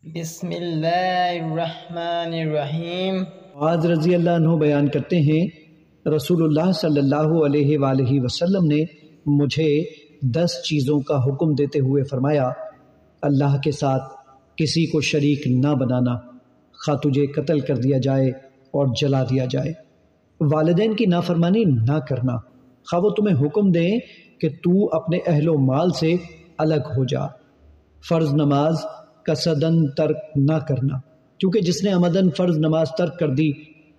بسم اللہ الرحمن الرحیم۔ معاذ رضی اللہ عنہ بیان کرتے ہیں رسول اللہ صلی اللہ علیہ وآلہ وسلم نے مجھے 10 چیزوں کا حکم دیتے ہوئے فرمایا، اللہ کے ساتھ کسی کو شریک نہ بنانا، خواہ تجھے قتل کر دیا جائے اور جلا دیا جائے، والدین کی نافرمانی نہ کرنا، خواہ وہ تمہیں حکم دیں کہ تو اپنے اہل و مال سے الگ ہو جا، فرض نماز قصداً ترک نہ کرنا، کیونکہ جس نے عمداً فرض نماز ترک کر دی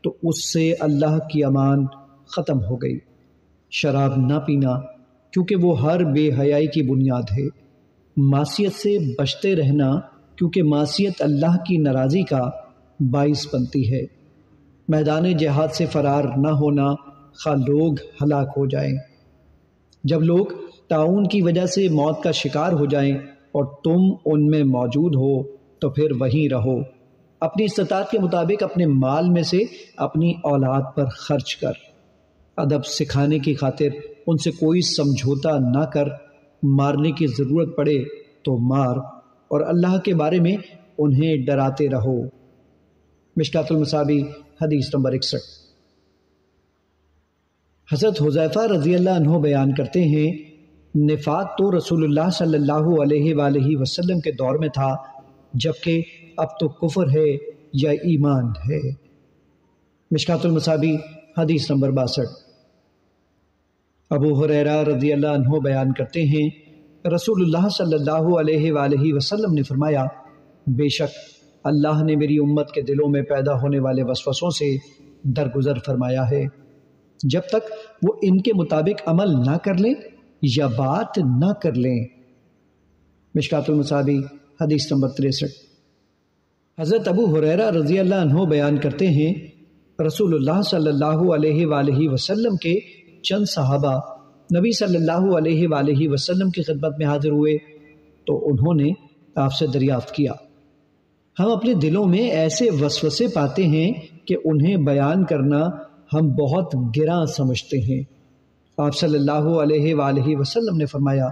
تو اس سے اللہ کی امان ختم ہو گئی، شراب نہ پینا کیونکہ وہ ہر بے حیائی کی بنیاد ہے، معصیت سے بچتے رہنا کیونکہ معصیت اللہ کی ناراضی کا باعث بنتی ہے، میدان جہاد سے فرار نہ ہونا خواہ لوگ ہلاک ہو جائیں، جب لوگ طاعون کی وجہ سے موت کا شکار ہو جائیں اور تم ان میں موجود ہو تو پھر وہیں رہو، اپنی استطاعت کے مطابق اپنے مال میں سے اپنی اولاد پر خرچ کر، ادب سکھانے کی خاطر ان سے کوئی سمجھوتا نہ کر، مارنے کی ضرورت پڑے تو مار، اور اللہ کے بارے میں انہیں ڈراتے رہو۔ مشکوٰۃ المصابیح حدیث نمبر 61۔ حضرت حذیفہ رضی اللہ عنہ بیان کرتے ہیں، نفاق تو رسول اللہ صلی اللہ علیہ وآلہ وسلم کے دور میں تھا، جبکہ اب تو کفر ہے یا ایمان ہے۔ مشکوٰۃ المصابیح حدیث نمبر 62۔ ابو ہریرہ رضی اللہ عنہ بیان کرتے ہیں، رسول اللہ صلی اللہ علیہ وآلہ وسلم نے فرمایا، بے شک اللہ نے میری امت کے دلوں میں پیدا ہونے والے وسوسوں سے درگزر فرمایا ہے، جب تک وہ ان کے مطابق عمل نہ کر لیں یا بات نہ کر لیں۔ مشکوٰۃ المصابیح حدیث نمبر 63۔ حضرت ابو ہریرہ رضی اللہ عنہ بیان کرتے ہیں، رسول اللہ صلی اللہ علیہ وآلہ وسلم کے چند صحابہ نبی صلی اللہ علیہ وآلہ وسلم کی خدمت میں حاضر ہوئے تو انہوں نے آپ سے دریافت کیا، ہم اپنے دلوں میں ایسے وسوسے پاتے ہیں کہ انہیں بیان کرنا ہم بہت گراں سمجھتے ہیں۔ آپ صلی اللہ علیہ وآلہ وسلم نے فرمایا،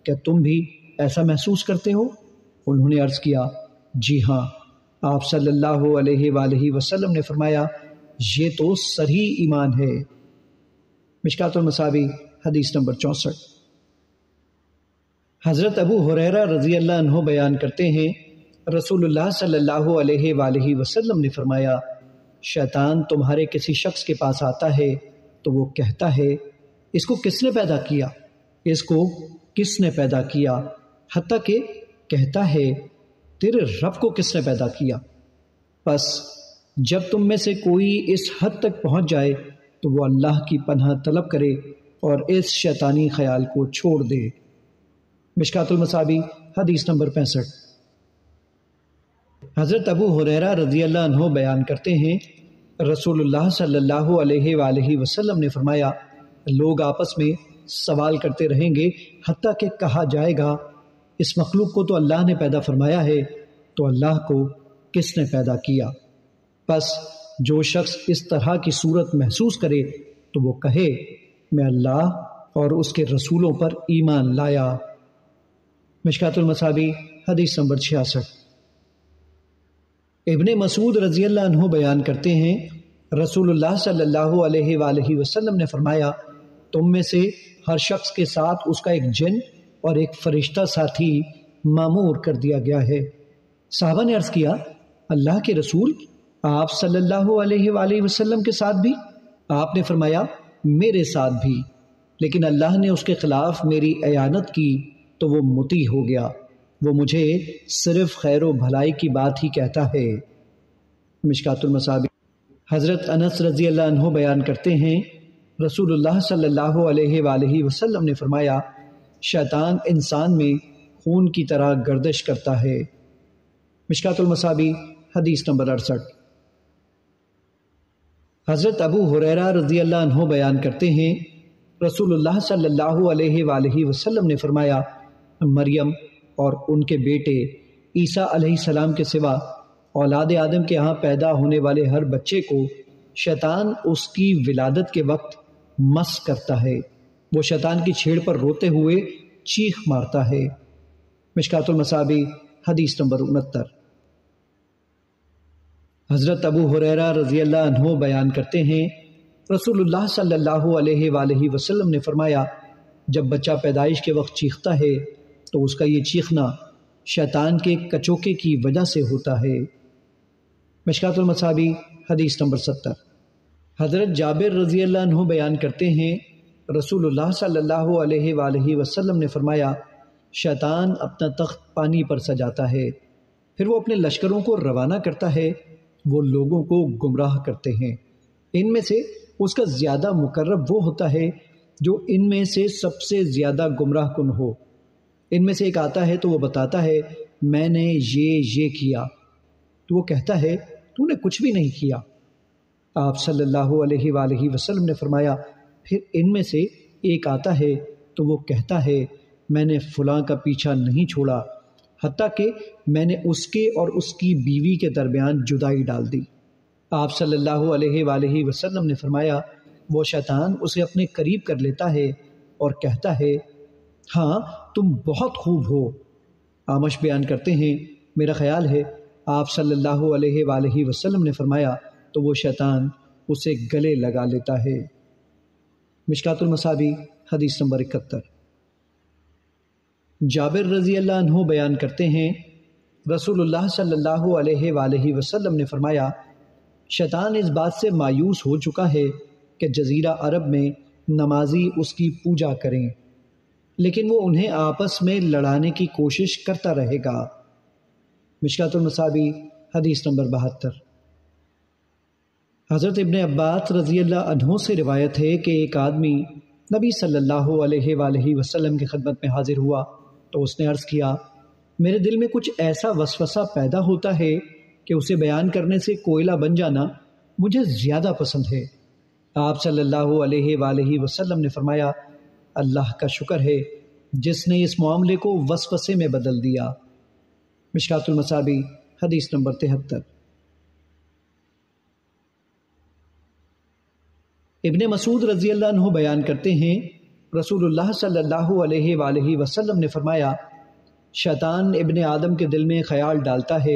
کیا تم بھی ایسا محسوس کرتے ہو؟ انہوں نے عرض کیا، جی ہاں۔ آپ صلی اللہ علیہ وآلہ وسلم نے فرمایا، یہ تو صریح ایمان ہے۔ مشکوٰۃ المصابیح حدیث نمبر 64۔ حضرت ابو ہریرہ رضی اللہ عنہ بیان کرتے ہیں، رسول اللہ صلی اللہ علیہ وآلہ وسلم نے فرمایا، شیطان تمہارے کسی شخص کے پاس آتا ہے تو وہ کہتا ہے، اس کو کس نے پیدا کیا؟ اس کو کس نے پیدا کیا؟ حتیٰ کہ کہتا ہے، تیرے رب کو کس نے پیدا کیا؟ پس جب تم میں سے کوئی اس حد تک پہنچ جائے تو وہ اللہ کی پناہ طلب کرے اور اس شیطانی خیال کو چھوڑ دے۔ مشکوٰۃ المصابیح حدیث نمبر 65۔ حضرت ابو ہریرہ رضی اللہ عنہ بیان کرتے ہیں، رسول اللہ صلی اللہ علیہ وآلہ وسلم نے فرمایا، لوگ آپس میں سوال کرتے رہیں گے حتیٰ کہ کہا جائے گا، اس مخلوق کو تو اللہ نے پیدا فرمایا ہے، تو اللہ کو کس نے پیدا کیا؟ پس جو شخص اس طرح کی صورت محسوس کرے تو وہ کہے، میں اللہ اور اس کے رسولوں پر ایمان لایا۔ مشکوٰۃ المصابیح حدیث نمبر 66۔ ابن مسعود رضی اللہ عنہ بیان کرتے ہیں، رسول اللہ صلی اللہ علیہ وآلہ وسلم نے فرمایا، تم میں سے ہر شخص کے ساتھ اس کا ایک جن اور ایک فرشتہ ساتھی مامور کر دیا گیا ہے۔ صحابہ نے عرض کیا، اللہ کے رسول، آپ صلی اللہ علیہ وآلہ وسلم کے ساتھ بھی؟ آپ نے فرمایا، میرے ساتھ بھی، لیکن اللہ نے اس کے خلاف میری اعانت کی تو وہ مطیع ہو گیا، وہ مجھے صرف خیر و بھلائی کی بات ہی کہتا ہے۔ مشکوٰۃ المصابیح۔ حضرت انس رضی اللہ عنہ بیان کرتے ہیں، رسول اللہ صلی اللہ علیہ وآلہ وسلم نے فرمایا، شیطان انسان میں خون کی طرح گردش کرتا ہے۔ مشکوٰۃ المصابیح حدیث نمبر 68۔ حضرت ابو ہریرہ رضی اللہ عنہ بیان کرتے ہیں، رسول اللہ صلی اللہ علیہ وآلہ وسلم نے فرمایا، مریم اور ان کے بیٹے عیسیٰ علیہ السلام کے سوا اولاد آدم کے ہاں پیدا ہونے والے ہر بچے کو شیطان اس کی ولادت کے وقت مس کرتا ہے، وہ شیطان کی چھیڑ پر روتے ہوئے چیخ مارتا ہے۔ مشکوٰۃ المصابیح حدیث نمبر 69۔ حضرت ابو ہریرہ رضی اللہ عنہ بیان کرتے ہیں رسول اللہ صلی اللہ علیہ وآلہ وسلم نے فرمایا جب بچہ پیدائش کے وقت چیختا ہے تو اس کا یہ چیخنا شیطان کے کچوکے کی وجہ سے ہوتا ہے۔ مشکات المصابیح حدیث نمبر 70۔ حضرت جابر رضی اللہ عنہ بیان کرتے ہیں رسول اللہ صلی اللہ علیہ وآلہ وسلم نے فرمایا شیطان اپنا تخت پانی پر سجاتا ہے، پھر وہ اپنے لشکروں کو روانہ کرتا ہے، وہ لوگوں کو گمراہ کرتے ہیں، ان میں سے اس کا زیادہ مقرب وہ ہوتا ہے جو ان میں سے سب سے زیادہ گمراہ کن ہو۔ ان میں سے ایک آتا ہے تو وہ بتاتا ہے میں نے یہ کیا، تو وہ کہتا ہے تو نے کچھ بھی نہیں کیا۔ آپ صلی اللہ علیہ وآلہ وسلم نے فرمایا پھر ان میں سے ایک آتا ہے تو وہ کہتا ہے میں نے فلاں کا پیچھا نہیں چھوڑا حتیٰ کہ میں نے اس کے اور اس کی بیوی کے درمیان جدائی ڈال دی۔ آپ صلی اللہ علیہ وآلہ وسلم نے فرمایا وہ شیطان اسے اپنے قریب کر لیتا ہے اور کہتا ہے ہاں تم بہت خوب ہو۔ آمش بیان کرتے ہیں میرا خیال ہے آپ صلی اللہ علیہ وآلہ وسلم نے فرمایا تو وہ شیطان اسے گلے لگا لیتا ہے۔ مشکات المصابیح حدیث نمبر 71۔ جابر رضی اللہ عنہ بیان کرتے ہیں رسول اللہ صلی اللہ علیہ وآلہ وسلم نے فرمایا شیطان اس بات سے مایوس ہو چکا ہے کہ جزیرہ عرب میں نمازی اس کی پوجا کریں، لیکن وہ انہیں آپس میں لڑانے کی کوشش کرتا رہے گا۔ مشکات المصابیح حدیث نمبر 72۔ حضرت ابن عباس رضی اللہ عنہ سے روایت ہے کہ ایک آدمی نبی صلی اللہ علیہ وآلہ وسلم کی خدمت میں حاضر ہوا تو اس نے عرض کیا میرے دل میں کچھ ایسا وسوسہ پیدا ہوتا ہے کہ اسے بیان کرنے سے کوئلہ بن جانا مجھے زیادہ پسند ہے۔ آپ صلی اللہ علیہ وآلہ وسلم نے فرمایا اللہ کا شکر ہے جس نے اس معاملے کو وسوسے میں بدل دیا۔ مشکات المصابیح حدیث نمبر 73۔ ابن مسعود رضی اللہ عنہ بیان کرتے ہیں رسول اللہ صلی اللہ علیہ وآلہ وسلم نے فرمایا شیطان ابن آدم کے دل میں خیال ڈالتا ہے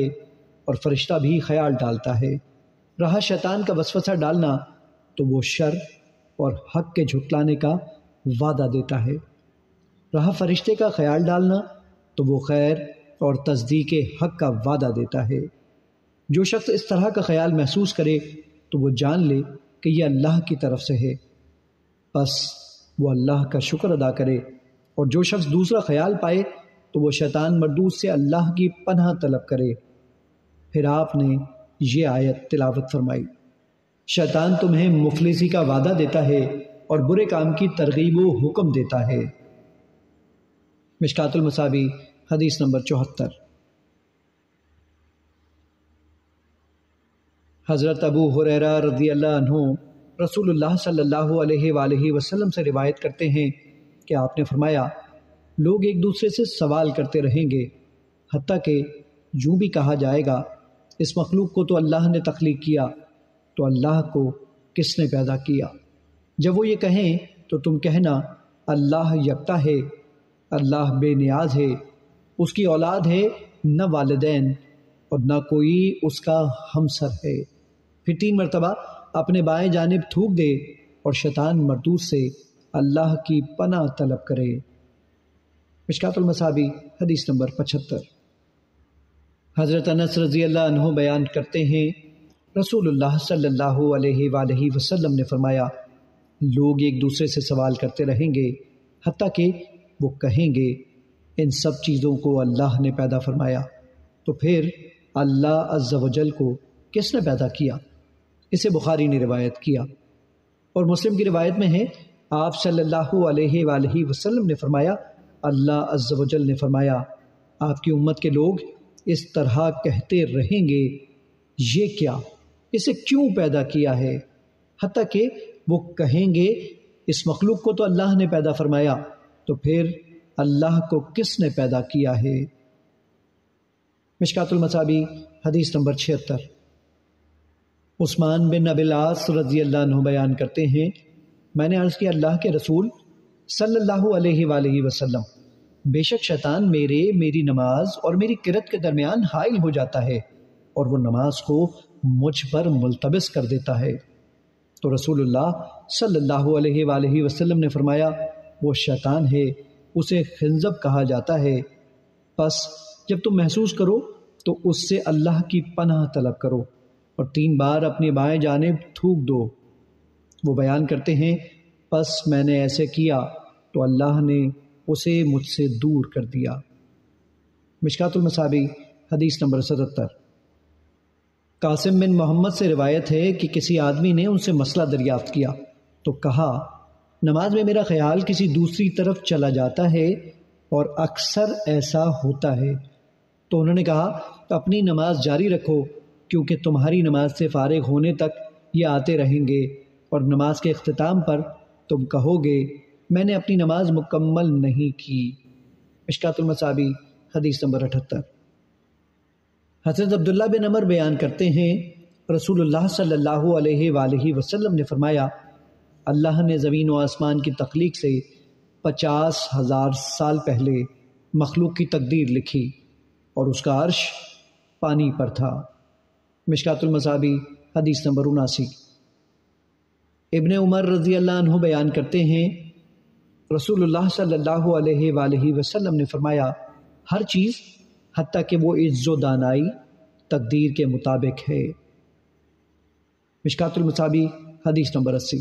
اور فرشتہ بھی خیال ڈالتا ہے، رہا شیطان کا وسوسہ ڈالنا تو وہ شر اور حق کے جھٹلانے کا وعدہ دیتا ہے، رہا فرشتے کا خیال ڈالنا تو وہ خیر اور تصدیق حق کا وعدہ دیتا ہے۔ جو شخص اس طرح کا خیال محسوس کرے تو وہ جان لے کہ یہ اللہ کی طرف سے ہے، بس وہ اللہ کا شکر ادا کرے، اور جو شخص دوسرا خیال پائے تو وہ شیطان مردود سے اللہ کی پناہ طلب کرے۔ پھر آپ نے یہ آیت تلاوت فرمائی شیطان تمہیں مفلسی کا وعدہ دیتا ہے اور برے کام کی ترغیب و حکم دیتا ہے۔ مشکات المصابیح حدیث نمبر 74۔ حضرت ابو ہریرہ رضی اللہ عنہ رسول اللہ صلی اللہ علیہ وآلہ وسلم سے روایت کرتے ہیں کہ آپ نے فرمایا لوگ ایک دوسرے سے سوال کرتے رہیں گے حتیٰ کہ یوں بھی کہا جائے گا اس مخلوق کو تو اللہ نے تخلیق کیا تو اللہ کو کس نے پیدا کیا؟ جب وہ یہ کہیں تو تم کہنا اللہ یکتا ہے، اللہ بے نیاز ہے، اس کی اولاد ہے نہ والدین اور نہ کوئی اس کا ہمسر ہے۔ پھر 3 مرتبہ اپنے بائیں جانب تھوک دے اور شیطان مردود سے اللہ کی پناہ طلب کرے۔ مشکات المصابیح حدیث نمبر 75۔ حضرت انس رضی اللہ عنہ بیان کرتے ہیں رسول اللہ صلی اللہ علیہ وآلہ وسلم نے فرمایا لوگ ایک دوسرے سے سوال کرتے رہیں گے حتیٰ کہ وہ کہیں گے ان سب چیزوں کو اللہ نے پیدا فرمایا تو پھر اللہ عز و جل کو کس نے پیدا کیا؟ اسے بخاری نے روایت کیا، اور مسلم کی روایت میں ہے آپ صلی اللہ علیہ وآلہ وسلم نے فرمایا اللہ عز و جل نے فرمایا آپ کی امت کے لوگ اس طرح کہتے رہیں گے یہ کیا، اسے کیوں پیدا کیا ہے، حتیٰ کہ وہ کہیں گے اس مخلوق کو تو اللہ نے پیدا فرمایا تو پھر اللہ کو کس نے پیدا کیا ہے۔ مشکات المصابیح حدیث نمبر 76۔ عثمان بن ابی العاص رضی اللہ عنہ بیان کرتے ہیں میں نے عرض کیا اللہ کے رسول صلی اللہ علیہ وآلہ وسلم بے شک شیطان میری نماز اور میری قرات کے درمیان حائل ہو جاتا ہے اور وہ نماز کو مجھ پر ملتبس کر دیتا ہے۔ تو رسول اللہ صلی اللہ علیہ وآلہ وسلم نے فرمایا وہ شیطان ہے، اسے خنزب کہا جاتا ہے، پس جب تم محسوس کرو تو اس سے اللہ کی پناہ طلب کرو اور 3 بار اپنی بائیں جانب تھوک دو۔ وہ بیان کرتے ہیں پس میں نے ایسے کیا تو اللہ نے اسے مجھ سے دور کر دیا۔ مشکات المصابیح حدیث نمبر 77۔ قاسم بن محمد سے روایت ہے کہ کسی آدمی نے ان سے مسئلہ دریافت کیا تو کہا نماز میں میرا خیال کسی دوسری طرف چلا جاتا ہے اور اکثر ایسا ہوتا ہے۔ تو انہوں نے کہا اپنی نماز جاری رکھو کیونکہ تمہاری نماز سے فارغ ہونے تک یہ آتے رہیں گے اور نماز کے اختتام پر تم کہو گے میں نے اپنی نماز مکمل نہیں کی۔ مشکات المصابیح حدیث نمبر 78۔ حضرت عبداللہ بن عمر بیان کرتے ہیں رسول اللہ صلی اللہ علیہ وآلہ وسلم نے فرمایا اللہ نے زمین و آسمان کی تخلیق سے 50,000 سال پہلے مخلوق کی تقدیر لکھی اور اس کا عرش پانی پر تھا۔ مشکات المصابیح حدیث نمبر 79۔ ابن عمر رضی اللہ عنہ بیان کرتے ہیں رسول اللہ صلی اللہ علیہ وآلہ وسلم نے فرمایا ہر چیز حتیٰ کہ وہ عز و دانائی تقدیر کے مطابق ہے۔ مشکات المصابیح حدیث نمبر 80۔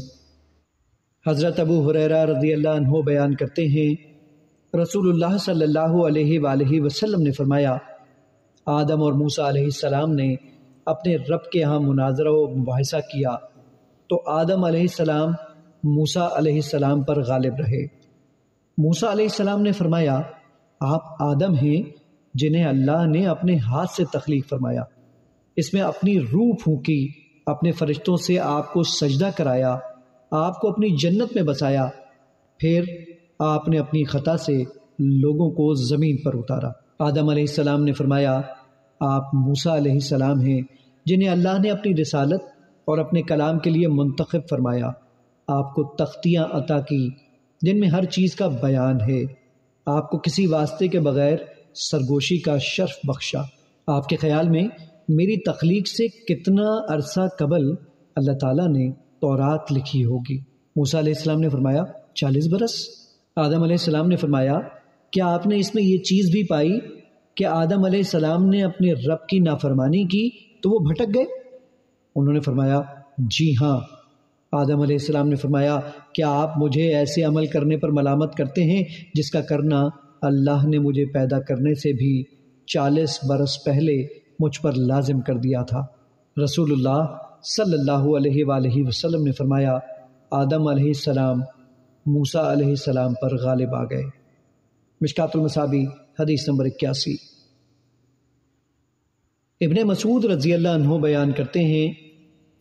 حضرت ابو ہریرہ رضی اللہ عنہ بیان کرتے ہیں رسول اللہ صلی اللہ علیہ وآلہ وسلم نے فرمایا آدم اور موسیٰ علیہ السلام نے اپنے رب کے ہاں مناظرہ و مباحثہ کیا تو آدم علیہ السلام موسیٰ علیہ السلام پر غالب رہے۔ موسیٰ علیہ السلام نے فرمایا آپ آدم ہیں جنہیں اللہ نے اپنے ہاتھ سے تخلیق فرمایا، اس میں اپنی روح پھونکی، اپنے فرشتوں سے آپ کو سجدہ کرایا، آپ کو اپنی جنت میں بسایا، پھر آپ نے اپنی خطا سے لوگوں کو زمین پر اتارا۔ آدم علیہ السلام نے فرمایا آپ موسیٰ علیہ السلام ہیں جنہیں اللہ نے اپنی رسالت اور اپنے کلام کے لیے منتخب فرمایا، آپ کو تختیاں عطا کی جن میں ہر چیز کا بیان ہے، آپ کو کسی واسطے کے بغیر سرگوشی کا شرف بخشا۔ آپ کے خیال میں میری تخلیق سے کتنا عرصہ قبل اللہ تعالیٰ نے تورات لکھی ہوگی؟ موسیٰ علیہ السلام نے فرمایا 40 برس۔ آدم علیہ السلام نے فرمایا کیا آپ نے اس میں یہ چیز بھی پائی کہ آدم علیہ السلام نے اپنے رب کی نافرمانی کی تو وہ بھٹک گئے؟ انہوں نے فرمایا جی ہاں۔ آدم علیہ السلام نے فرمایا کیا آپ مجھے ایسے عمل کرنے پر ملامت کرتے ہیں جس کا کرنا اللہ نے مجھے پیدا کرنے سے بھی 40 برس پہلے مجھ پر لازم کر دیا تھا؟ رسول اللہ صلی اللہ علیہ وآلہ وسلم نے فرمایا آدم علیہ السلام موسیٰ علیہ السلام پر غالب آ گئے۔ مشکات المصابیح حدیث نمبر 81۔ ابن مسعود رضی اللہ عنہ بیان کرتے ہیں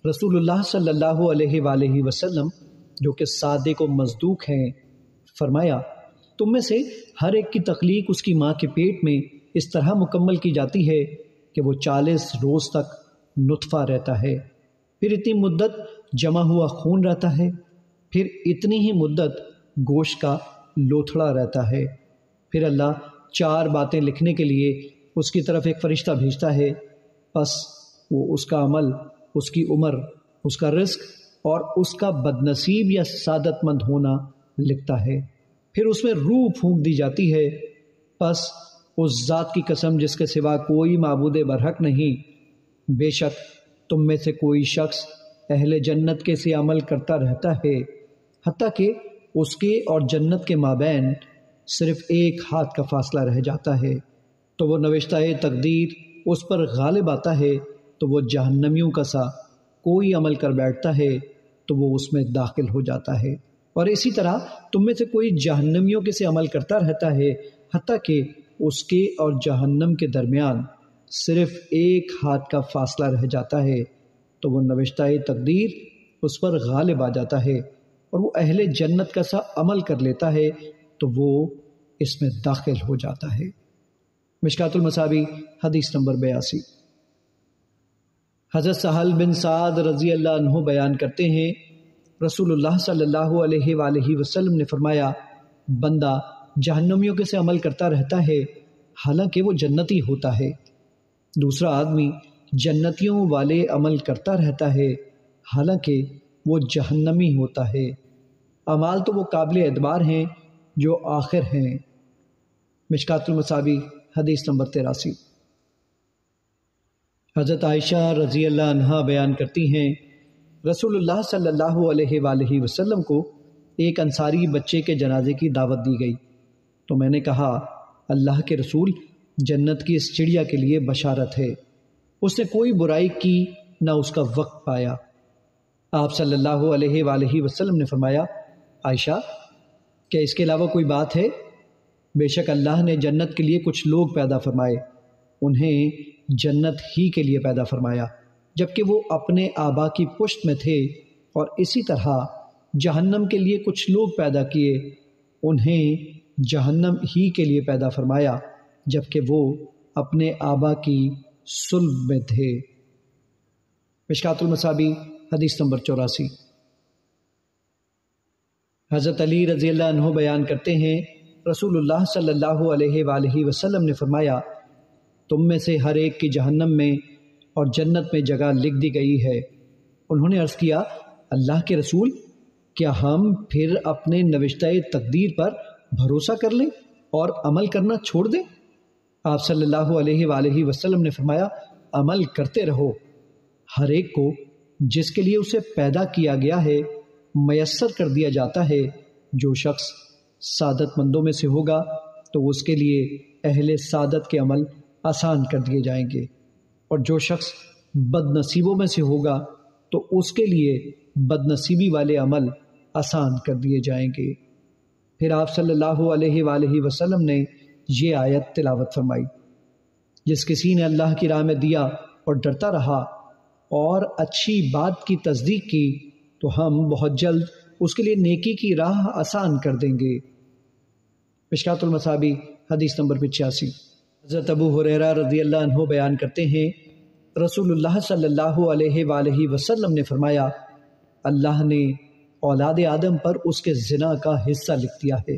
رسول اللہ صلی اللہ علیہ وآلہ وسلم جو کہ صادق و مصدوق ہیں فرمایا تم میں سے ہر ایک کی تخلیق اس کی ماں کے پیٹ میں اس طرح مکمل کی جاتی ہے کہ وہ 40 روز تک نطفہ رہتا ہے، پھر اتنی مدت جمع ہوا خون رہتا ہے، پھر اتنی ہی مدت گوشت کا لوتھڑا رہتا ہے، پھر اللہ 4 باتیں لکھنے کے لیے اس کی طرف ایک فرشتہ بھیجتا ہے، پس وہ اس کا عمل، اس کی عمر، اس کا رزق اور اس کا بدنصیب یا سعادت مند ہونا لکھتا ہے، پھر اس میں روح پھونک دی جاتی ہے، پس اس ذات کی قسم جس کے سوا کوئی معبود برحق نہیں، بے شک تم میں سے کوئی شخص اہل جنت کے سے عمل کرتا رہتا ہے حتیٰ کہ اس کے اور جنت کے مابین صرف 1 ہاتھ کا فاصلہ رہ جاتا ہے، تو وہ نوشتہ تقدیر اس پر غالب آتا ہے تو وہ جہنمیوں کا سا کوئی عمل کر بیٹھتا ہے تو وہ اس میں داخل ہو جاتا ہے، اور اسی طرح تم میں سے کوئی جہنمیوں کے سے عمل کرتا رہتا ہے حتیٰ کہ اس کے اور جہنم کے درمیان صرف 1 ہاتھ کا فاصلہ رہ جاتا ہے تو وہ نوشتہ تقدیر اس پر غالب آ جاتا ہے اور وہ اہل جنت کا سا عمل کر لیتا ہے تو وہ اس میں داخل ہو جاتا ہے۔ مشکات المصابیح حدیث نمبر 82۔ حضرت سہل بن سعد رضی اللہ عنہ بیان کرتے ہیں رسول اللہ صلی اللہ علیہ وآلہ وسلم نے فرمایا بندہ جہنمیوں کے سے عمل کرتا رہتا ہے حالانکہ وہ جنتی ہوتا ہے، دوسرا آدمی جنتیوں والے عمل کرتا رہتا ہے حالانکہ وہ جہنمی ہوتا ہے۔ اعمال تو وہ قابل اعتبار ہیں جو آخر ہیں۔ مشکات المصابی حدیث نمبر 83۔ حضرت عائشہ رضی اللہ عنہا بیان کرتی ہیں، رسول اللہ صلی اللہ علیہ وآلہ وسلم کو ایک انصاری بچے کے جنازے کی دعوت دی گئی تو میں نے کہا، اللہ کے رسول، جنت کی اس چڑیا کے لیے بشارت ہے، اس نے کوئی برائی کی نہ اس کا وقت پایا۔ آپ صلی اللہ علیہ وآلہ وسلم نے فرمایا، عائشہ، کیا اس کے علاوہ کوئی بات ہے؟ بے شک اللہ نے جنت کے لیے کچھ لوگ پیدا فرمائے، انہیں جنت ہی کے لیے پیدا فرمایا جبکہ وہ اپنے آبا کی پشت میں تھے، اور اسی طرح جہنم کے لیے کچھ لوگ پیدا کیے، انہیں جہنم ہی کے لیے پیدا فرمایا جبکہ وہ اپنے آبا کی صلب میں تھے۔ مشکات المصابی حدیث نمبر 84۔ حضرت علی رضی اللہ عنہ بیان کرتے ہیں، رسول اللہ صلی اللہ علیہ وآلہ وسلم نے فرمایا، تم میں سے ہر ایک کی جہنم میں اور جنت میں جگہ لکھ دی گئی ہے۔ انہوں نے عرض کیا، اللہ کے رسول، کیا ہم پھر اپنے نوشتہ تقدیر پر بھروسہ کر لیں اور عمل کرنا چھوڑ دیں؟ آپ صلی اللہ علیہ وآلہ وسلم نے فرمایا، عمل کرتے رہو، ہر ایک کو جس کے لیے اسے پیدا کیا گیا ہے میسر کر دیا جاتا ہے۔ جو شخص سعادت مندوں میں سے ہوگا تو اس کے لیے اہل سعادت کے عمل آسان کر دیے جائیں گے، اور جو شخص بد نصیبوں میں سے ہوگا تو اس کے لیے بد نصیبی والے عمل آسان کر دیے جائیں گے۔ پھر آپ صلی اللہ علیہ وآلہ وسلم نے یہ آیت تلاوت فرمائی، جس کسی نے اللہ کی راہ میں دیا اور ڈرتا رہا اور اچھی بات کی تصدیق کی تو ہم بہت جلد اس کے لیے نیکی کی راہ آسان کر دیں گے۔ مشکات المصابی حدیث نمبر 85۔ حضرت ابو ہریرہ رضی اللہ عنہ بیان کرتے ہیں، رسول اللہ صلی اللہ علیہ وآلہ وسلم نے فرمایا، اللہ نے اولاد آدم پر اس کے زنا کا حصہ لکھ دیا ہے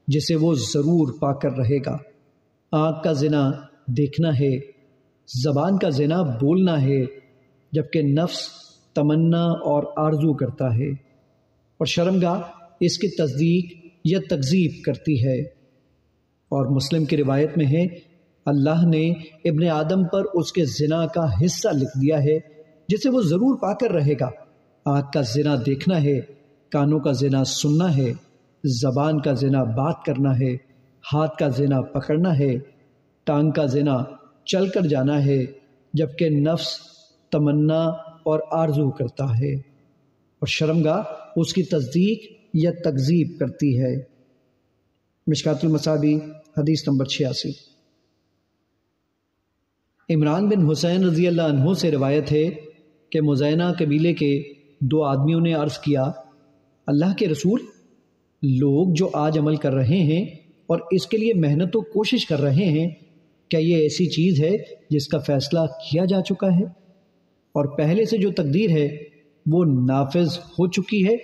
جسے وہ ضرور پا کر رہے گا۔ آنکھ کا زنا دیکھنا ہے، زبان کا زنا بولنا ہے، جبکہ نفس تمنا اور آرزو کرتا ہے، اور شرمگاہ اس کی تصدیق یا تکذیب کرتی ہے۔ اور مسلم کی روایت میں ہے، اللہ نے ابن آدم پر اس کے زنا کا حصہ لکھ دیا ہے جسے وہ ضرور پا کر رہے گا۔ آنکھ کا زنا دیکھنا ہے، کانوں کا زنا سننا ہے، زبان کا زنا بات کرنا ہے، ہاتھ کا زنا پکڑنا ہے، ٹانگ کا زنا چل کر جانا ہے، جبکہ نفس تمنا اور آرزو کرتا ہے، اور شرمگاہ اس کی تصدیق یا تکذیب کرتی ہے۔ مشکات المصابی حدیث نمبر 86۔ عمران بن حسین رضی اللہ عنہ سے روایت ہے کہ مزینہ قبیلے کے 2 آدمیوں نے عرض کیا، اللہ کے رسول، لوگ جو آج عمل کر رہے ہیں اور اس کے لیے محنت و کوشش کر رہے ہیں، کیا یہ ایسی چیز ہے جس کا فیصلہ کیا جا چکا ہے اور پہلے سے جو تقدیر ہے وہ نافذ ہو چکی ہے،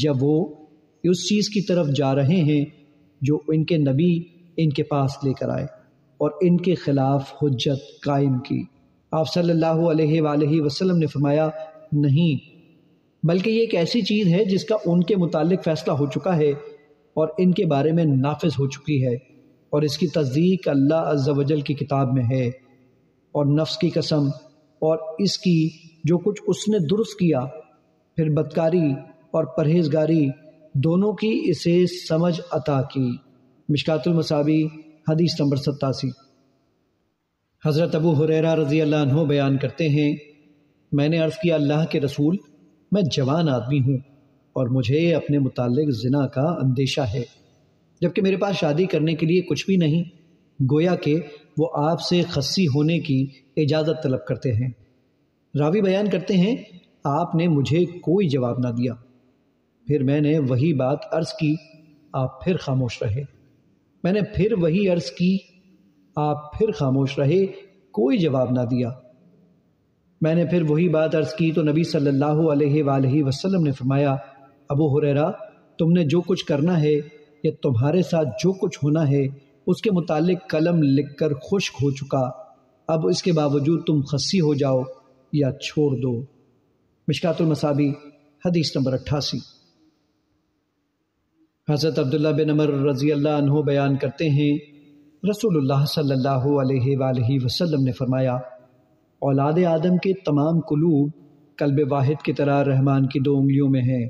یا وہ اس چیز کی طرف جا رہے ہیں جو ان کے نبی ان کے پاس لے کر آئے اور ان کے خلاف حجت قائم کی؟ آپ صلی اللہ علیہ وآلہ وسلم نے فرمایا، نہیں، بلکہ یہ ایک ایسی چیز ہے جس کا ان کے متعلق فیصلہ ہو چکا ہے اور ان کے بارے میں نافذ ہو چکی ہے، اور اس کی تصدیق اللہ عز و جل کی کتاب میں ہے، اور نفس کی قسم اور اس کی جو کچھ اس نے درست کیا، پھر بدکاری اور پرہیزگاری دونوں کی اسے سمجھ عطا کی۔ مشکات المصابی حدیث نمبر 87۔ حضرت ابو ہریرہ رضی اللہ عنہ بیان کرتے ہیں، میں نے عرض کیا، اللہ کے رسول، میں جوان آدمی ہوں اور مجھے اپنے متعلق زنا کا اندیشہ ہے، جبکہ میرے پاس شادی کرنے کے لیے کچھ بھی نہیں، گویا کہ وہ آپ سے خصی ہونے کی اجازت طلب کرتے ہیں۔ راوی بیان کرتے ہیں، آپ نے مجھے کوئی جواب نہ دیا، پھر میں نے وہی بات عرض کی، آپ پھر خاموش رہے، میں نے پھر وہی عرض کی، آپ پھر خاموش رہے، کوئی جواب نہ دیا، میں نے پھر وہی بات عرض کی تو نبی صلی اللہ علیہ وآلہ وسلم نے فرمایا، ابو ہریرہ، تم نے جو کچھ کرنا ہے یا تمہارے ساتھ جو کچھ ہونا ہے اس کے متعلق قلم لکھ کر خشک ہو چکا، اب اس کے باوجود تم خصی ہو جاؤ یا چھوڑ دو۔ مشکات المصابی حدیث نمبر 88۔ حضرت عبداللہ بن عمر رضی اللہ عنہ بیان کرتے ہیں رسول اللہ صلی اللہ علیہ وآلہ وسلم نے فرمایا، اولاد آدم کے تمام قلوب قلب واحد کی طرح رحمان کی 2 انگلیوں میں ہیں،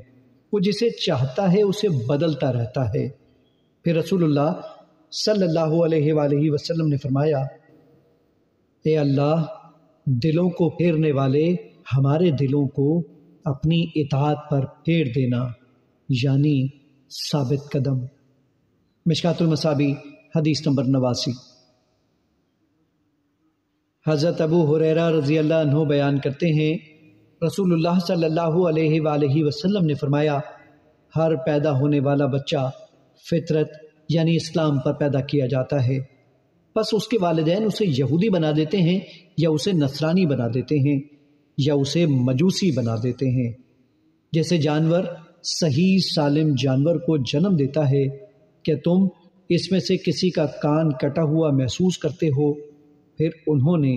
وہ جسے چاہتا ہے اسے بدلتا رہتا ہے۔ پھر رسول اللہ صلی اللہ علیہ وآلہ وسلم نے فرمایا، اے اللہ، دلوں کو پھیرنے والے، ہمارے دلوں کو اپنی اطاعت پر پھیر دینا، یعنی ثابت قدم۔ مشکات المصابی حدیث نمبر 89۔ حضرت ابو ہریرہ رضی اللہ عنہ بیان کرتے ہیں رسول اللہ صلی اللہ علیہ وآلہ وسلم نے فرمایا، ہر پیدا ہونے والا بچہ فطرت یعنی اسلام پر پیدا کیا جاتا ہے، بس اس کے والدین اسے یہودی بنا دیتے ہیں یا اسے نصرانی بنا دیتے ہیں یا اسے مجوسی بنا دیتے ہیں۔ جیسے جانور صحیح سالم جانور کو جنم دیتا ہے، کہ تم اس میں سے کسی کا کان کٹا ہوا محسوس کرتے ہو؟ پھر انہوں نے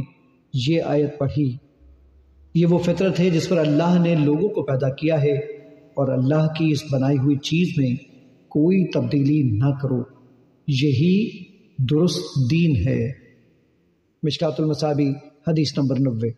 یہ آیت پڑھی، یہ وہ فطرت ہے جس پر اللہ نے لوگوں کو پیدا کیا ہے، اور اللہ کی اس بنائی ہوئی چیز میں کوئی تبدیلی نہ کرو، یہی درست دین ہے۔ مشکات المصابی حدیث نمبر 90۔